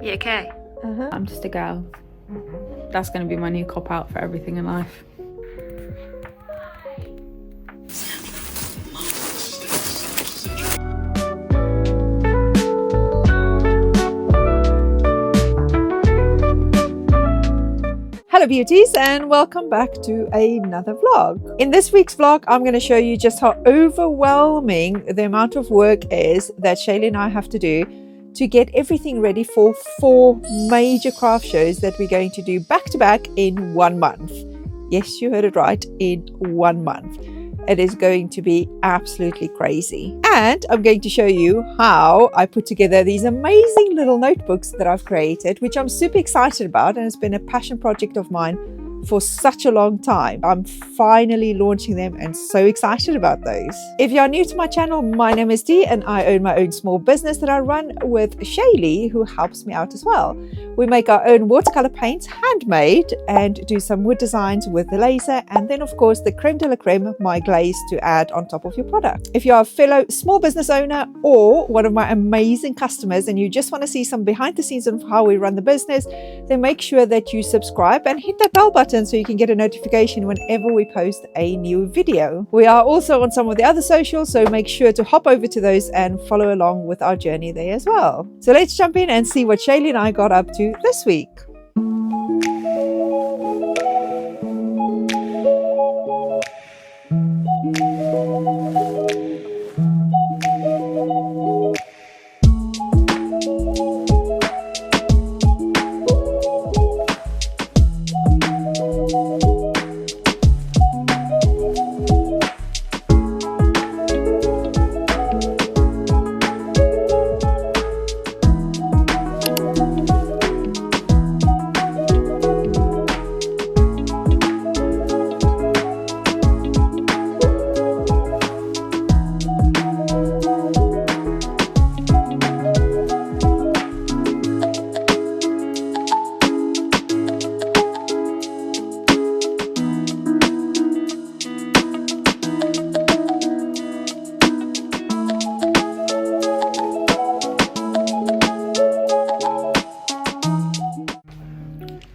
You okay? I'm just a girl. That's going to be my new cop-out for everything in life. Hello beauties, and welcome back to another vlog. In this week's vlog, I'm going to show you just how overwhelming the amount of work is that Shaylee and I have to do to get everything ready for 4 major craft shows that we're going to do back to back in 1 month. Yes, you heard it right, in 1 month. It is going to be absolutely crazy. And I'm going to show you how I put together these amazing little notebooks that I've created, which I'm super excited about, and it's been a passion project of mine for such a long time. I'm finally launching them and so excited about those. If you are new to my channel, my name is Dee and I own my own small business that I run with Shaylee, who helps me out as well. We make our own watercolor paints, handmade, and do some wood designs with the laser, and then of course the creme de la creme, my glaze to add on top of your product. If you are a fellow small business owner or one of my amazing customers and you just want to see some behind the scenes of how we run the business, then make sure that you subscribe and hit that bell button so you can get a notification whenever we post a new video. We are also on some of the other socials, so make sure to hop over to those and follow along with our journey there as well. So let's jump in and see what Shaylee and I got up to this week.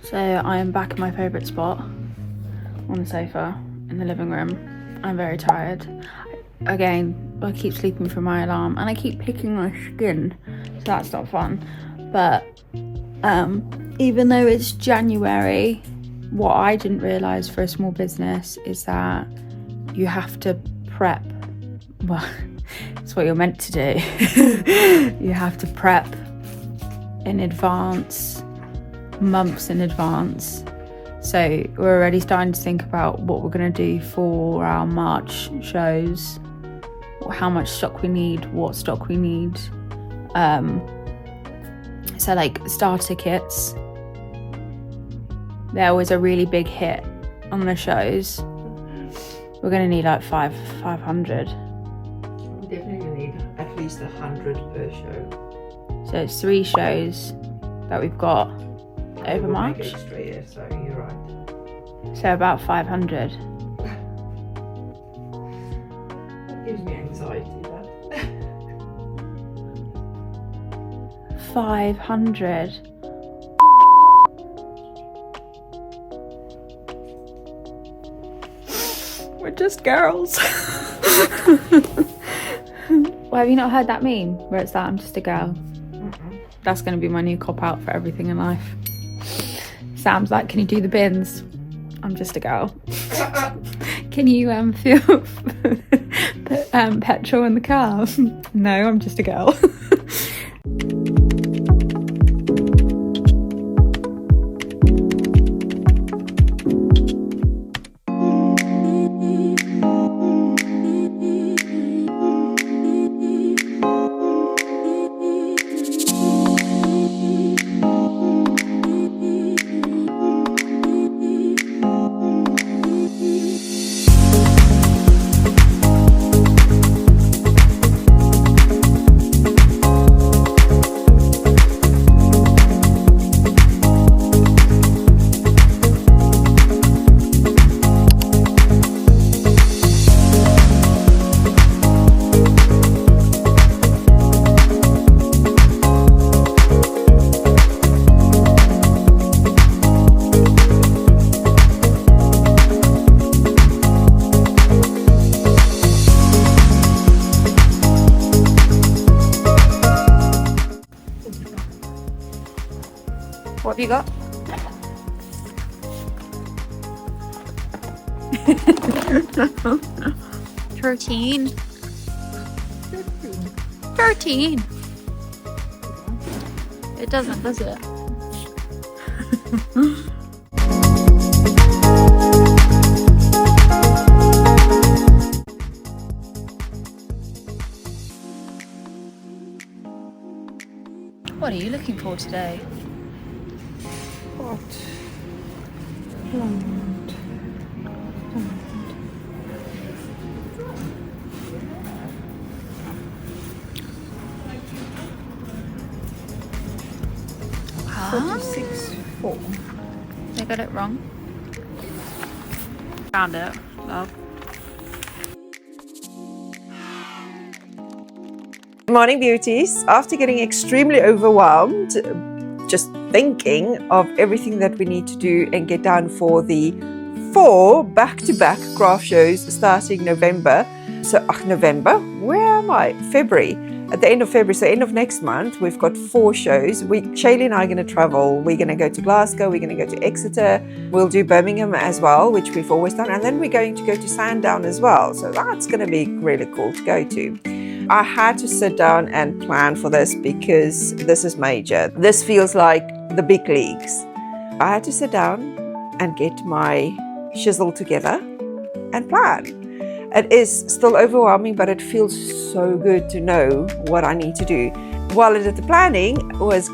So I am back in my favourite spot on the sofa in the living room. I'm very tired. Again, I keep sleeping through my alarm and I keep picking my skin, so that's not fun. But even though it's January, what I didn't realise for a small business is that you have to prep. Well, it's what you're meant to do. You have to prep in advance, months in advance. So we're already starting to think about what we're going to do for our March shows, how much stock we need, what stock we need. So like starter kits, they're always a really big hit on the shows. We're going to need like 500. We definitely need at least 100 per show. So it's 3 shows that we've got over March. Extra, yeah, so you're right. So about 500. That gives me anxiety, that. 500. We're just girls. Well, have you not heard that meme where it's that I'm just a girl? That's going to be my new cop-out for everything in life. Sam's like, can you do the bins? I'm just a girl. Can you put petrol in the car? No, I'm just a girl. What have you got? Thirteen. 13. It doesn't, does it? What are you looking for today? What? Huh? 46.4. They got it wrong. Found it. Well, Morning beauties. After getting extremely overwhelmed, just thinking of everything that we need to do and get done for the 4 back-to-back craft shows starting November. So November, where am I? February. At the end of February, so end of next month, we've got 4 shows. Shaylee and I are going to travel. We're going to go to Glasgow, we're going to go to Exeter, we'll do Birmingham as well, which we've always done, and then we're going to go to Sandown as well. So that's going to be really cool to go to. I had to sit down and plan for this because this is major. This feels like the big leagues. I had to sit down and get my shizzle together and plan. It is still overwhelming, but it feels so good to know what I need to do. While I did the planning was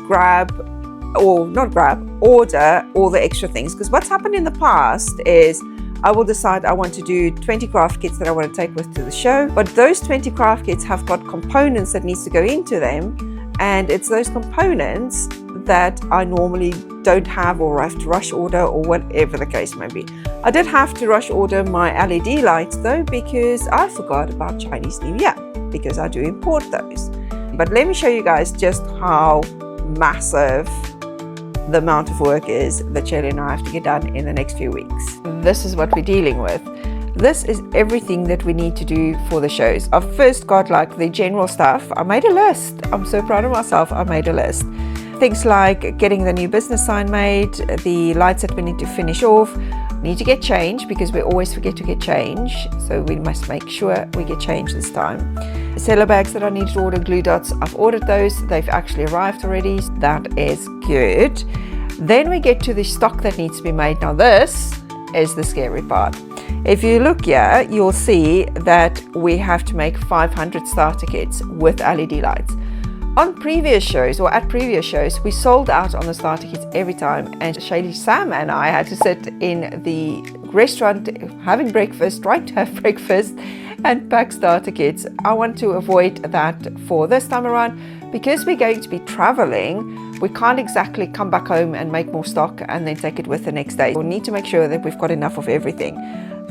order all the extra things. Because what's happened in the past is I will decide I want to do 20 craft kits that I want to take with to the show. But those 20 craft kits have got components that needs to go into them. And it's those components that I normally don't have or have to rush order or whatever the case may be. I did have to rush order my LED lights though because I forgot about Chinese New Year because I do import those. But let me show you guys just how massive the amount of work is that Shaylee and I have to get done in the next few weeks. This is what we're dealing with. This is everything that we need to do for the shows. I've first got like the general stuff. I made a list. I'm so proud of myself. I made a list. Things like getting the new business sign made, the lights that we need to finish off, need to get change because we always forget to get change. So we must make sure we get change this time. Cello bags that I need to order, glue dots, I've ordered those. They've actually arrived already. That is good. Then we get to the stock that needs to be made. Now this is the scary part. If you look here, you'll see that we have to make 500 starter kits with LED lights. On previous shows or at previous shows, we sold out on the starter kits every time, and Shaylee, Sam and I had to sit in the restaurant having breakfast, trying to have breakfast and pack starter kits. I want to avoid that for this time around because we're going to be traveling. We can't exactly come back home and make more stock and then take it with the next day. We need to make sure that we've got enough of everything.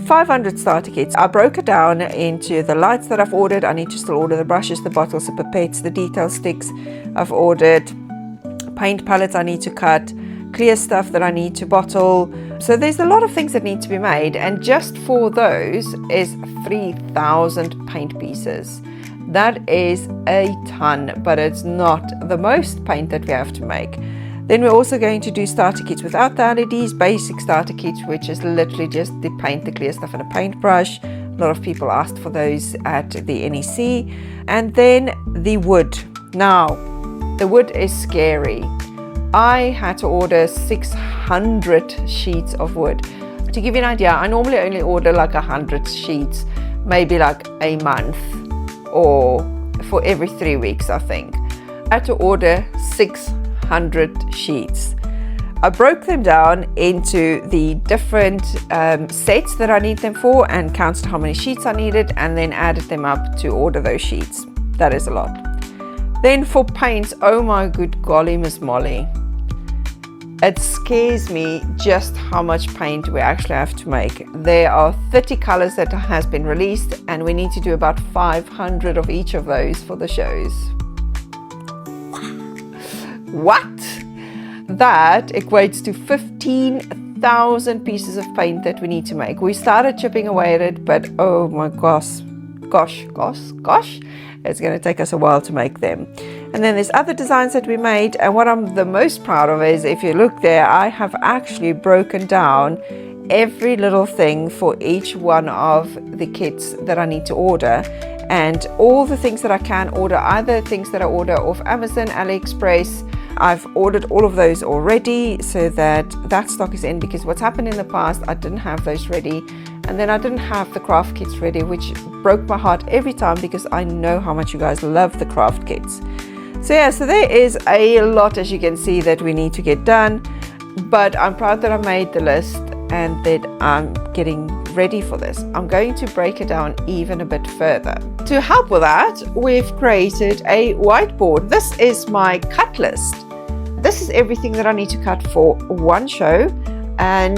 500 starter kits. I broke it down into the lights that I've ordered. I need to still order the brushes, the bottles, the pipettes, the detail sticks. I've ordered paint palettes I need to cut, clear stuff that I need to bottle. So there's a lot of things that need to be made, and just for those is 3,000 paint pieces. That is a ton, but it's not the most paint that we have to make. Then we're also going to do starter kits without the LEDs, basic starter kits, which is literally just the paint, the clear stuff and a paintbrush. A lot of people asked for those at the NEC. And then the wood. Now, the wood is scary. I had to order 600 sheets of wood. To give you an idea, I normally only order like 100 sheets, maybe like a month or for every 3 weeks, I think. I had to order 600 sheets. I broke them down into the different sets that I need them for and counted how many sheets I needed and then added them up to order those sheets. That is a lot. Then for paints, oh my good golly, Miss Molly. It scares me just how much paint we actually have to make. There are 30 colors that has been released and we need to do about 500 of each of those for the shows. What? That equates to 15,000 pieces of paint that we need to make. We started chipping away at it, but oh my gosh, it's going to take us a while to make them. And And then there's other designs that we made, and what I'm the most proud of is, if you look there, I have actually broken down every little thing for each one of the kits that I need to order, and all the things that I can order, either things that I order off Amazon, AliExpress. I've ordered all of those already so that stock is in, because what's happened in the past, I didn't have those ready, and then I didn't have the craft kits ready, which broke my heart every time because I know how much you guys love the craft kits. So yeah, so there is a lot, as you can see, that we need to get done, but I'm proud that I made the list and that I'm getting ready for this. I'm going to break it down even a bit further. To help with that, we've created a whiteboard. This is my cut list. This is everything that I need to cut for one show, and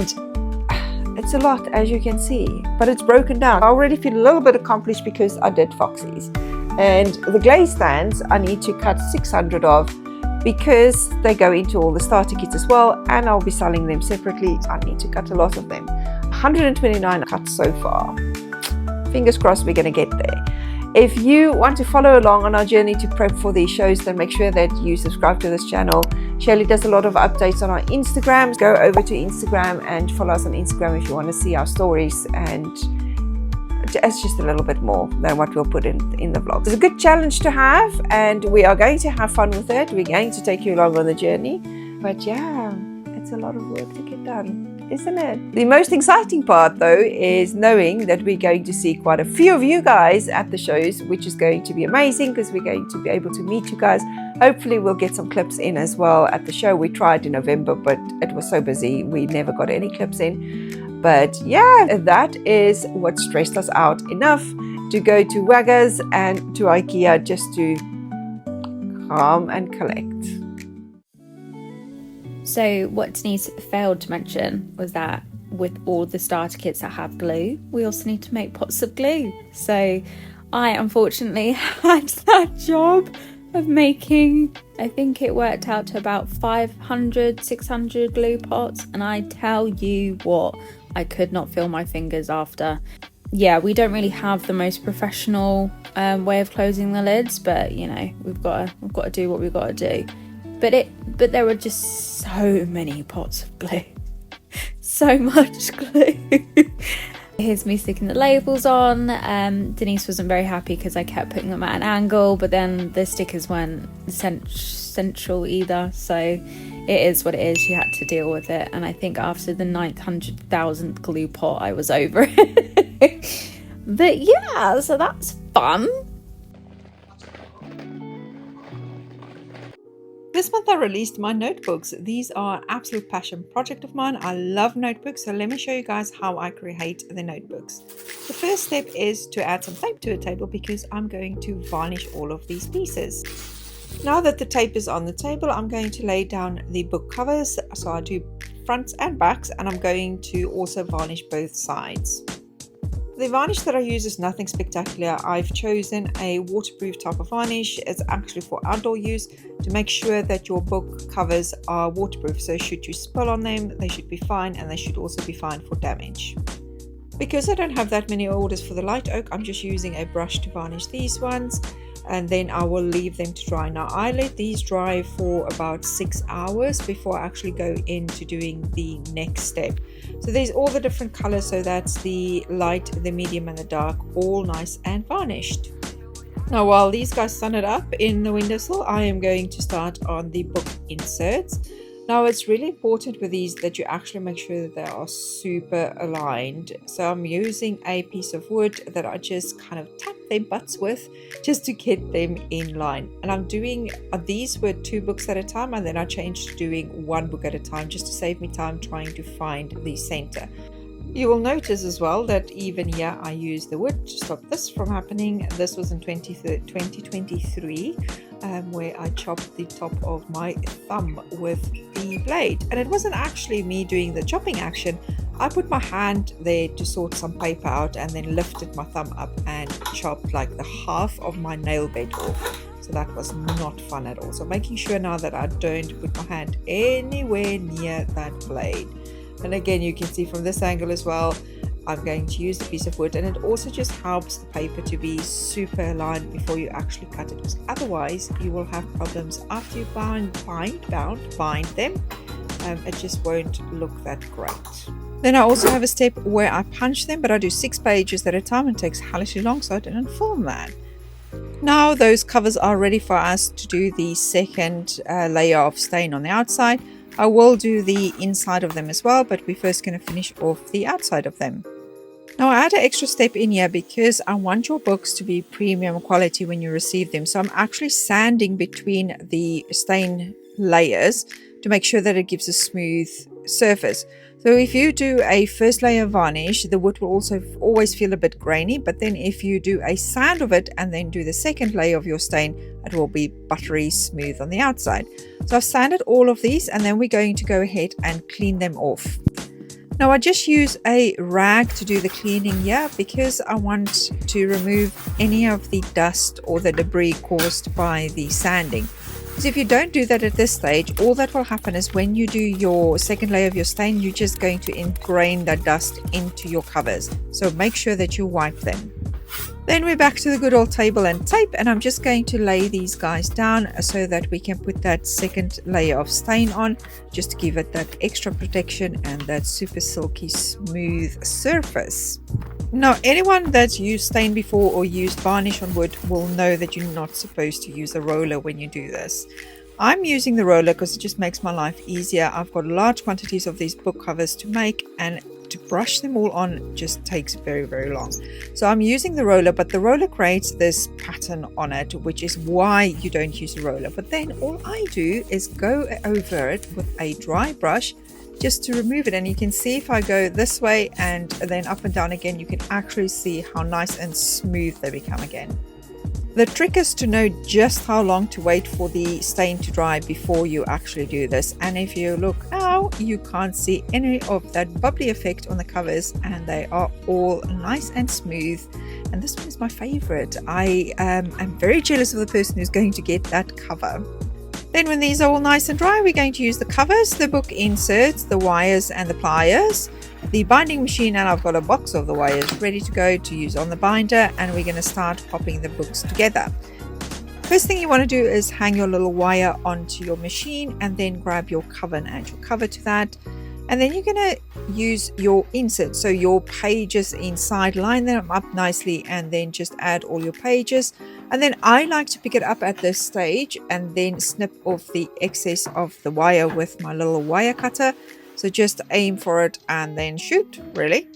it's a lot, as you can see, but it's broken down. I already feel a little bit accomplished because I did Foxy's. And the glaze stands I need to cut 600 of, because they go into all the starter kits as well, and I'll be selling them separately. I need to cut a lot of them. 129 cuts so far. Fingers crossed we're going to get there. If you want to follow along on our journey to prep for these shows, then make sure that you subscribe to this channel. Shirley does a lot of updates on our Instagram. Go over to Instagram and follow us on Instagram if you want to see our stories, and it's just a little bit more than what we'll put in the vlog. It's a good challenge to have, and we are going to have fun with it. We're going to take you along on the journey, but yeah, it's a lot of work to get done, isn't it? The most exciting part though is knowing that we're going to see quite a few of you guys at the shows, which is going to be amazing because we're going to be able to meet you guys. Hopefully we'll get some clips in as well at the show. We tried in November, but it was so busy we never got any clips in. But yeah, that is what stressed us out enough to go to Wagga's and to IKEA just to calm and collect. So what Denise failed to mention was that with all the starter kits that have glue, we also need to make pots of glue. So I unfortunately had that job of making, I think it worked out to about 500, 600 glue pots, and I tell you what, I could not feel my fingers after. Yeah, we don't really have the most professional way of closing the lids, but you know, we've got to do what we've got to do. But there were just so many pots of glue, so much glue. Here's me sticking the labels on. Denise wasn't very happy because I kept putting them at an angle, but then the stickers weren't central either, so it is what it is. She had to deal with it, and I think after the 900,000th glue pot I was over it. But yeah, so that's fun. This month I released my notebooks. These are an absolute passion project of mine. I love notebooks, so let me show you guys how I create the notebooks. The first step is to add some tape to a table because I'm going to varnish all of these pieces. Now that the tape is on the table, I'm going to lay down the book covers. So I do fronts and backs, and I'm going to also varnish both sides. The varnish that I use is nothing spectacular. I've chosen a waterproof type of varnish. It's actually for outdoor use to make sure that your book covers are waterproof. So should you spill on them, they should be fine, and they should also be fine for damage. Because I don't have that many orders for the light oak, I'm just using a brush to varnish these ones, and then I will leave them to dry. Now I let these dry for about 6 hours before I actually go into doing the next step. So there's all the different colors, so that's the light, the medium and the dark, all nice and varnished. Now while these guys sun it up in the windowsill, I am going to start on the book inserts. Now it's really important with these that you actually make sure that they are super aligned. So I'm using a piece of wood that I just kind of tap their butts with just to get them in line. And I'm doing these were 2 books at a time, and then I changed to doing 1 book at a time just to save me time trying to find the center. You will notice as well that even here I use the wood to stop this from happening. This was in 2023 where I chopped the top of my thumb with the blade, and it wasn't actually me doing the chopping action. I put my hand there to sort some paper out and then lifted my thumb up and chopped like the half of my nail bed off. So that was not fun at all. So making sure now that I don't put my hand anywhere near that blade. And again, you can see from this angle as well, I'm going to use the piece of wood, and it also just helps the paper to be super aligned before you actually cut it, because otherwise you will have problems after you bind them. It just won't look that great. Then I also have a step where I punch them, but I do 6 pages at a time and it takes hellishly long, so I didn't film that. Now those covers are ready for us to do the second layer of stain on the outside. I will do the inside of them as well, but we're first going to finish off the outside of them. Now I add an extra step in here because I want your books to be premium quality when you receive them. So I'm actually sanding between the stain layers to make sure that it gives a smooth surface. So if you do a first layer varnish, the wood will also always feel a bit grainy, but then if you do a sand of it and then do the second layer of your stain, it will be buttery smooth on the outside. So I've sanded all of these, and then we're going to go ahead and clean them off. Now I just use a rag to do the cleaning here because I want to remove any of the dust or the debris caused by the sanding. Because if you don't do that at this stage, all that will happen is when you do your second layer of your stain, you're just going to ingrain that dust into your covers. So make sure that you wipe them. Then we're back to the good old table and tape, and I'm just going to lay these guys down so that we can put that second layer of stain on, just to give it that extra protection and that super silky smooth surface. Now anyone that's used stain before or used varnish on wood will know that you're not supposed to use a roller when you do this. I'm using the roller because it just makes my life easier. I've got large quantities of these book covers to make, and to brush them all on just takes very, very long. So I'm using the roller, but the roller creates this pattern on it, which is why you don't use a roller. But then all I do is go over it with a dry brush just to remove it. And you can see if I go this way and then up and down again, you can actually see how nice and smooth they become again. The trick is to know just how long to wait for the stain to dry before you actually do this. And if you look now, you can't see any of that bubbly effect on the covers, and they are all nice and smooth. And this one is my favorite. I am very jealous of the person who's going to get that cover. Then when these are all nice and dry, we're going to use the covers, the book inserts, the wires and the pliers, the binding machine, and I've got a box of the wires ready to go to use on the binder, and we're going to start popping the books together. First thing you want to do is hang your little wire onto your machine, and then grab your cover and add your cover to that. And then you're going to use your insert, so your pages inside, line them up nicely, and then just add all your pages. And then I like to pick it up at this stage and then snip off the excess of the wire with my little wire cutter. So just aim for it and then shoot, really.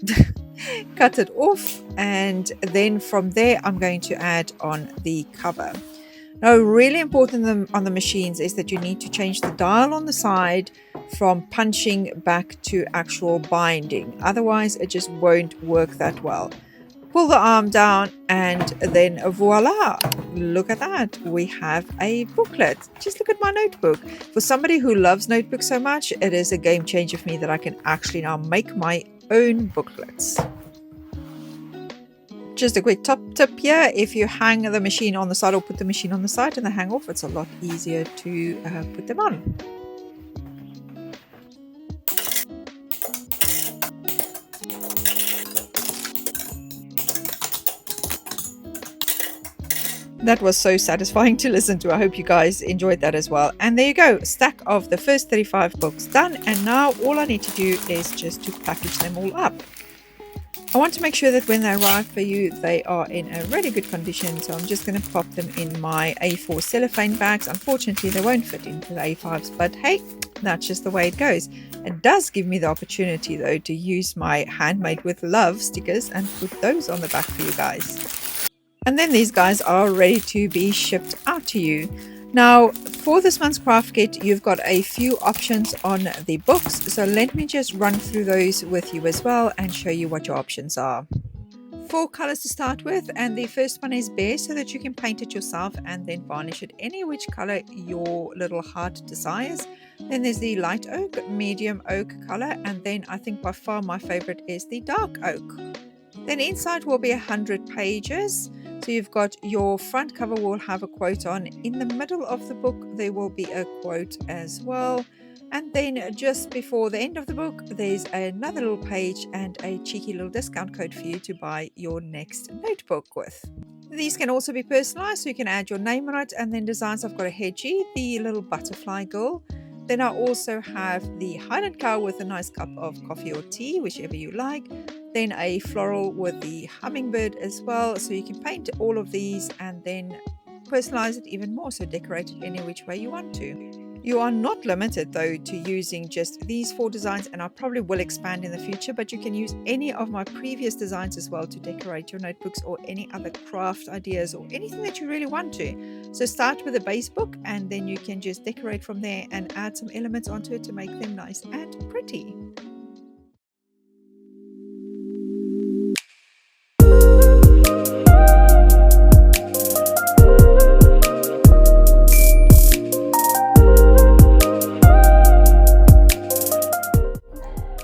Cut it off, and then from there I'm going to add on the cover. Now, really important on the machines is that you need to change the dial on the side from punching back to actual binding. Otherwise, it just won't work that well. Pull the arm down, and then voila, look at that, we have a booklet. Just look at my notebook. For somebody who loves notebooks so much, it is a game changer for me that I can actually now make my own booklets. Just a quick top tip here: if you hang the machine on the side or put the machine on the side and they hang off, it's a lot easier to put them on. That was so satisfying to listen to. I hope you guys enjoyed that as well. And there you go, a stack of the first 35 books done. And now all I need to do is just to package them all up. I want to make sure that when they arrive for you, they are in a really good condition. So I'm just going to pop them in my A4 cellophane bags. Unfortunately, they won't fit into the A5s, but hey, that's just the way it goes. It does give me the opportunity though to use my Handmade with Love stickers and put those on the back for you guys. And then these guys are ready to be shipped out to you. Now, for this month's craft kit, you've got a few options on the books. So let me just run through those with you as well and show you what your options are. 4 colors to start with, and the first one is bare, so that you can paint it yourself and then varnish it any which color your little heart desires. Then there's the light oak, medium oak color, and then I think by far my favorite is the dark oak. Then inside will be 100 pages. So you've got your front cover will have a quote on. In the middle of the book, there will be a quote as well. And then just before the end of the book, there's another little page and a cheeky little discount code for you to buy your next notebook with. These can also be personalized, so you can add your name on it. And then designs, I've got a Hedgie, the little butterfly girl. Then I also have the Highland cow with a nice cup of coffee or tea, whichever you like. Then a floral with the hummingbird as well. So you can paint all of these and then personalize it even more, so decorate it any which way you want to. You are not limited though to using just these 4 designs, and I probably will expand in the future, but you can use any of my previous designs as well to decorate your notebooks or any other craft ideas or anything that you really want to. So start with a base book and then you can just decorate from there and add some elements onto it to make them nice and pretty.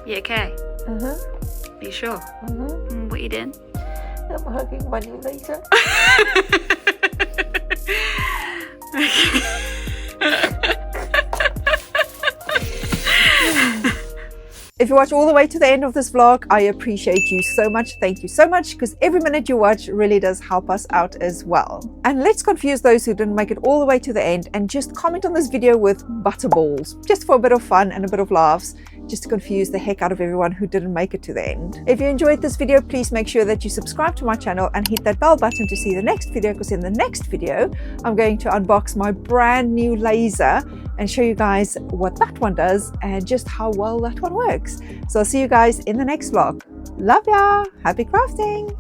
You okay? You sure? What are you doing? I'm hugging my new laser. If you watch all the way to the end of this vlog, I appreciate you so much. Thank you so much, because every minute you watch really does help us out as well. And let's confuse those who didn't make it all the way to the end and just comment on this video with butterballs, just for a bit of fun and a bit of laughs, just to confuse the heck out of everyone who didn't make it to the end. If you enjoyed this video, please make sure that you subscribe to my channel and hit that bell button to see the next video, because in the next video, I'm going to unbox my brand new laser and show you guys what that one does and just how well that one works. So I'll see you guys in the next vlog. Love ya! Happy crafting!